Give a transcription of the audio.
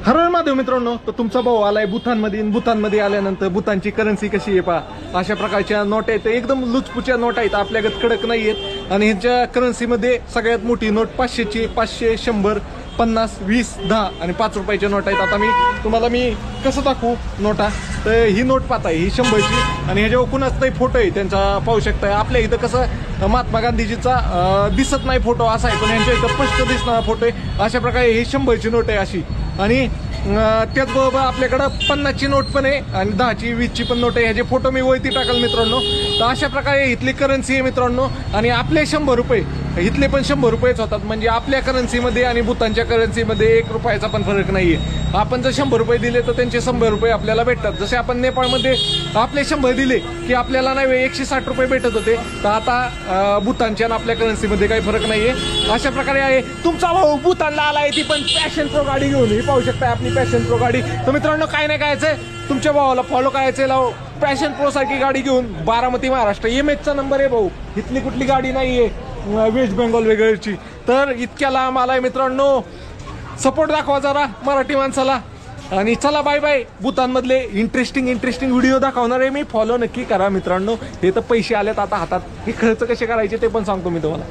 हर हर महादेव मित्रांनो, तर तुमचा भाऊ आलाय भूतानमध्ये आल्यानंतर भूतानची करन्सी कशी आहे पहा. अशा प्रकारच्या नोट आहेत, एकदम लुचपुच्या नोट आहेत, आपल्याकडे कडक नाही आहेत. आणि ह्यांच्या करन्सीमध्ये सगळ्यात मोठी नोट 500ची, 500, 100, 50, 20, 10 आणि 5 रुपयाच्या नोट आहेत. आता तुम्हाला मी कसं दाखवू नोटा. तर ही नोट पाहताय, ही 100ची आणि ह्याच्यावर कुणाच नाही फोटो आहे त्यांचा, पाहू शकताय. आपल्या इथं कसं महात्मा गांधीजीचा दिसत नाही फोटो असा आहे, पण ह्यांच्या इथं स्पष्ट दिसणारा फोटो आहे. अशा प्रकारे ही 100ची नोट आहे अशी. आणि त्याचबरोबर आपल्याकडं 50ची नोट पण आहे आणि 10ची, 20ची पण नोट आहे. ह्याचे फोटो मी वरती टाकल मित्रांनो. तर अशा प्रकारे इथली करन्सी आहे मित्रांनो. आणि आपले 100 रुपये इथले पण 100 रुपयेच होतात. म्हणजे आपल्या करन्सीमध्ये आणि भूतानच्या करन्सीमध्ये 1 रुपयाचा पण फरक नाहीये. आपण जर 100 रुपये दिले तर त्यांचे 100 रुपये आपल्याला भेटतात. जसे आपण नेपाळमध्ये आपले 100 दिले की आपल्याला नाही 160 रुपये भेटत होते, तर आता भूतानच्या आणि आपल्या करन्सीमध्ये काही फरक नाहीये. अशा प्रकारे आहे. तुमचा भाऊ भूतानला आलाय, ती पण पॅशन प्रो गाडी घेऊन. ही पाहू शकता आपली पॅशन प्रो गाडी. तर मित्रांनो काय नाही करायचंय, तुमच्या भावाला फॉलो करायचंय, लाव पॅशन प्रो सारखी गाडी घेऊन. बारामती महाराष्ट्र MHचा नंबर आहे भाऊ, इथली कुठली गाडी नाहीये वेस्ट बेंगॉल वेगळची. तर इतक्या लांब आलाय मित्रांनो, सपोर्ट दाखवा जरा मराठी माणसाला. आणि चला बाय बाय. भूतानमधले इंटरेस्टिंग व्हिडिओ दाखवणार आहे मी, फॉलो नक्की करा मित्रांनो. हे तर पैसे आलेत आता हातात, हे खर्च कसे करायचे ते पण सांगतो मी तुम्हाला.